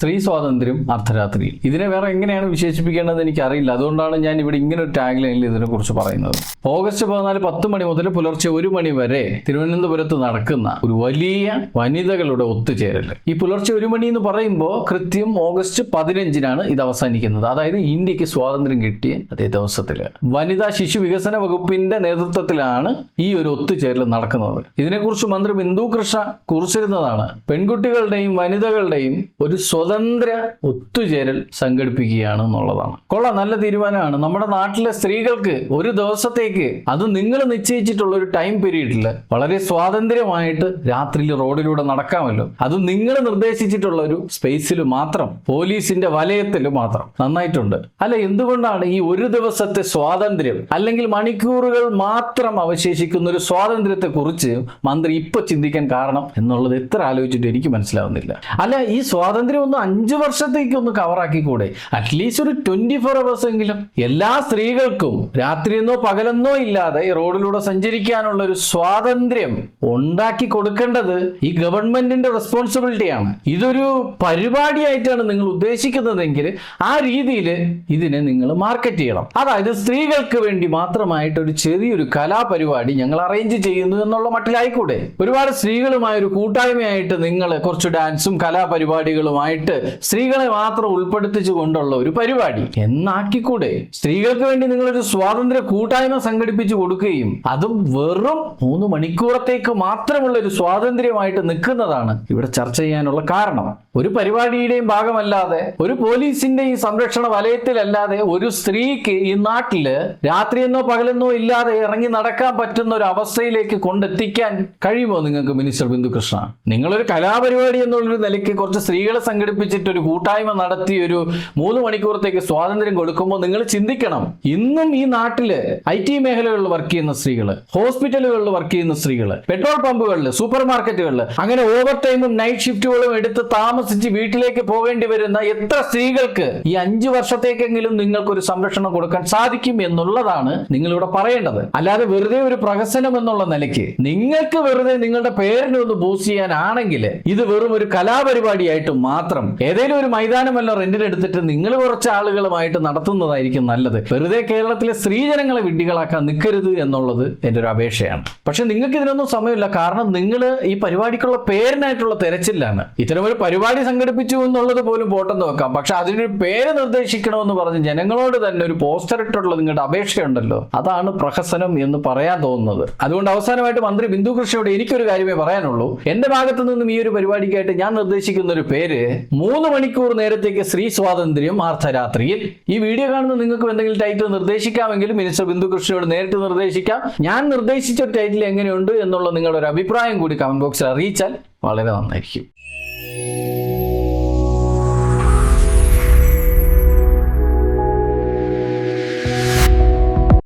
സ്ത്രീ സ്വാതന്ത്ര്യം അർദ്ധരാത്രിയിൽ. ഇതിനെ വേറെ എങ്ങനെയാണ് വിശേഷിപ്പിക്കേണ്ടതെന്ന് എനിക്കറിയില്ല. അതുകൊണ്ടാണ് ഞാൻ ഇവിടെ ഇങ്ങനെ ഒരു ടാഗ് ലൈനിൽ ഇതിനെക്കുറിച്ച് പറയുന്നത്. ഓഗസ്റ്റ് 14 10 മണി മുതൽ പുലർച്ചെ 1 മണി വരെ തിരുവനന്തപുരത്ത് നടക്കുന്ന ഒരു വലിയ വനിതകളുടെ ഒത്തുചേരൽ. ഈ പുലർച്ചെ 1 മണി എന്ന് പറയുമ്പോൾ കൃത്യം ഓഗസ്റ്റ് 15-നാണ് ഇത് അവസാനിക്കുന്നത്. അതായത് ഇന്ത്യക്ക് സ്വാതന്ത്ര്യം കിട്ടിയ അതേ ദിവസത്തിൽ വനിതാ ശിശു വികസന വകുപ്പിന്റെ നേതൃത്വത്തിലാണ് ഈ ഒരു ഒത്തുചേരൽ നടക്കുന്നത്. ഇതിനെക്കുറിച്ച് മന്ത്രി ബിന്ദു കൃഷ്ണ കുറിച്ചിരുന്നതാണ്. പെൺകുട്ടികളുടെയും വനിതകളുടെയും ഒരു സ്വതന്ത്ര ഒത്തുചേരൽ സംഘടിപ്പിക്കുകയാണ് എന്നുള്ളതാണ്. കൊള്ളാം, നല്ല തീരുമാനമാണ്. നമ്മുടെ നാട്ടിലെ സ്ത്രീകൾക്ക് ഒരു ദിവസത്തേക്ക്, അത് നിങ്ങൾ നിശ്ചയിച്ചിട്ടുള്ള ഒരു ടൈം പീരീഡിൽ വളരെ സ്വാതന്ത്ര്യമായിട്ട് രാത്രിയിൽ റോഡിലൂടെ നടക്കാമല്ലോ. അത് നിങ്ങൾ നിർദ്ദേശിച്ചിട്ടുള്ള ഒരു സ്പേസിൽ മാത്രം, പോലീസിന്റെ വലയത്തിൽ മാത്രം. നന്നായിട്ടുണ്ട്. അല്ല, എന്തുകൊണ്ടാണ് ഈ ഒരു ദിവസത്തെ സ്വാതന്ത്ര്യം അല്ലെങ്കിൽ മണിക്കൂറുകൾ മാത്രം അവശേഷിക്കുന്ന ഒരു സ്വാതന്ത്ര്യത്തെ കുറിച്ച് മന്ത്രി ഇപ്പൊ ചിന്തിക്കാൻ കാരണം എന്നുള്ളത് എത്ര ആലോചിച്ചിട്ട് എനിക്ക് മനസ്സിലാവുന്നില്ല. അല്ല, ഈ സ്വാതന്ത്ര്യം ഒന്ന് 5 വർഷത്തേക്ക് ഒന്ന് കവറാക്കിക്കൂടെ? അറ്റ്ലീസ്റ്റ് ഒരു 24 hours എങ്കിലും എല്ലാ സ്ത്രീകൾക്കും രാത്രിയെന്നോ പകലെന്നോ ഇല്ലാതെ ഈ റോഡിലൂടെ സഞ്ചരിക്കാനുള്ള ഒരു സ്വാതന്ത്ര്യം ഉണ്ടാക്കി കൊടുക്കേണ്ടത് ഈ ഗവൺമെന്റിന്റെ റെസ്പോൺസിബിലിറ്റിയാണ്. ഇതൊരു പരിപാടിയായിട്ടാണ് നിങ്ങൾ ഉദ്ദേശിക്കുന്നതെങ്കിൽ ആ രീതിയിൽ ഇതിനെ നിങ്ങൾ മാർക്കറ്റ് ചെയ്യണം. അതായത് സ്ത്രീകൾക്ക് വേണ്ടി മാത്രമായിട്ട് ഒരു ചെറിയൊരു കലാപരിപാടി ഞങ്ങൾ അറേഞ്ച് ചെയ്യുന്നു എന്നുള്ള മട്ടിലായിക്കൂടെ? ഒരുപാട് സ്ത്രീകളുമായ ഒരു കൂട്ടായ്മയായിട്ട് നിങ്ങൾ കുറച്ച് ഡാൻസും കലാപരിപാടികളുമായിട്ട് സ്ത്രീകളെ മാത്രം ഉൾപ്പെടുത്തിച്ചു കൊണ്ടുള്ള ഒരു പരിപാടി എന്നാക്കിക്കൂടെ? സ്ത്രീകൾക്ക് വേണ്ടി നിങ്ങളൊരു സ്വാതന്ത്ര്യ കൂട്ടായ്മ സംഘടിപ്പിച്ചു കൊടുക്കുകയും അതും വെറും 3 മണിക്കൂറത്തേക്ക് മാത്രമുള്ള ഒരു സ്വാതന്ത്ര്യമായിട്ട് നിൽക്കുന്നതാണ് ഇവിടെ ചർച്ച ചെയ്യാനുള്ള കാരണം. ഒരു പരിപാടിയുടെയും ഭാഗമല്ലാതെ, ഒരു പോലീസിന്റെയും സംരക്ഷണ വലയത്തിലല്ലാതെ ഒരു സ്ത്രീക്ക് ഈ നാട്ടില് രാത്രിയെന്നോ പകലെന്നോ ഇല്ലാതെ ഇറങ്ങി നടക്കാൻ പറ്റുന്ന ഒരു അവസ്ഥയിലേക്ക് കൊണ്ടെത്തിക്കാൻ കഴിയുമോ നിങ്ങൾക്ക്, മിനിസ്റ്റർ ബിന്ദു കൃഷ്ണ? നിങ്ങളൊരു കലാപരിപാടി എന്നുള്ളൊരു നിലയ്ക്ക് കുറച്ച് സ്ത്രീകളെ സംഘടിപ്പിച്ചിട്ട് ഒരു കൂട്ടായ്മ നടത്തി ഒരു 3 മണിക്കൂറത്തേക്ക് സ്വാതന്ത്ര്യം കൊടുക്കുമ്പോൾ നിങ്ങൾ ചിന്തിക്കണം, ഇന്നും ഈ നാട്ടില് IT മേഖലകളിൽ വർക്ക് ചെയ്യുന്ന സ്ത്രീകള്, ഹോസ്പിറ്റലുകളിൽ വർക്ക് ചെയ്യുന്ന സ്ത്രീകള്, പെട്രോൾ പമ്പുകളിൽ, സൂപ്പർ മാർക്കറ്റുകളിൽ, അങ്ങനെ ഓവർ ടൈമും നൈറ്റ് ഷിഫ്റ്റുകളും എടുത്ത് താമസിച്ച് വീട്ടിലേക്ക് പോകേണ്ടി വരുന്ന എത്ര സ്ത്രീകൾക്ക് ഈ 5 വർഷത്തേക്കെങ്കിലും നിങ്ങൾക്കൊരു സംരക്ഷണം കൊടുക്കാൻ സാധിക്കും എന്നുള്ളതാണ് നിങ്ങളിവിടെ പറയേണ്ടത്. അല്ലാതെ വെറുതെ ഒരു പ്രഹസനം എന്നുള്ള നിലയ്ക്ക് നിങ്ങൾക്ക് വെറുതെ നിങ്ങളുടെ പേരിനെ ഒന്ന് ബൂസ്റ്റ് ചെയ്യാനാണെങ്കിൽ ഇത് വെറും ഒരു കലാപരിപാടിയായിട്ട് മാത്രം ഏതെങ്കിലും ഒരു മൈതാനമല്ല റെന്റിനെടുത്തിട്ട് നിങ്ങൾ കുറച്ച് ആളുകളുമായിട്ട് നടത്തുന്നതായിരിക്കും നല്ലത്. വെറുതെ കേരളത്തിലെ സ്ത്രീജനങ്ങളെ വിഡ്ഢികളാക്കാൻ നിൽക്കരുത് എന്നുള്ളത് എൻ്റെ ഒരു അപേക്ഷയാണ്. പക്ഷെ നിങ്ങൾക്ക് ഇതിനൊന്നും സമയമില്ല. കാരണം നിങ്ങൾ ഈ പരിപാടിക്കുള്ള പേരിനായിട്ടുള്ള തെരച്ചിലാണ്. ഇത്തരമൊരു പരിപാടി സംഘടിപ്പിച്ചു എന്നുള്ളത് പോലും പോട്ടെന്ന് വെക്കാം, പക്ഷെ അതിനൊരു പേര് നിർദ്ദേശിക്കണമെന്ന് പറഞ്ഞ് ജനങ്ങളോട് തന്നെ ഒരു പോസ്റ്റർ ഇട്ടുള്ള നിങ്ങളുടെ അപേക്ഷയുണ്ടല്ലോ, അതാണ് പ്രഹസനം എന്ന് പറയാൻ തോന്നുന്നത്. അതുകൊണ്ട് അവസാനമായിട്ട് മന്ത്രി ബിന്ദു കൃഷ്ണയോട് എനിക്കൊരു കാര്യമേ പറയാനുള്ളൂ. എന്റെ ഭാഗത്തു നിന്നും ഈ ഒരു പരിപാടിക്കായിട്ട് ഞാൻ നിർദ്ദേശിക്കുന്ന ഒരു പേര് 3 മണിക്കൂർ നേരത്തേക്ക് സ്ത്രീ സ്വാതന്ത്ര്യം അർദ്ധരാത്രിയിൽ. ഈ വീഡിയോ കാണുന്ന നിങ്ങൾക്ക് എന്തെങ്കിലും ടൈറ്റിൽ നിർദ്ദേശിക്കാമെങ്കിൽ മിനിസ്റ്റർ ബിന്ദു കൃഷ്ണയോട് നേരിട്ട് നിർദ്ദേശിക്കാം. ഞാൻ നിർദ്ദേശിച്ച ടൈറ്റിൽ എങ്ങനെയുണ്ട് എന്നുള്ള നിങ്ങളുടെ ഒരു അഭിപ്രായം കൂടി കമന്റ് ബോക്സിൽ അറിയിച്ചാൽ വളരെ നന്നായിരിക്കും.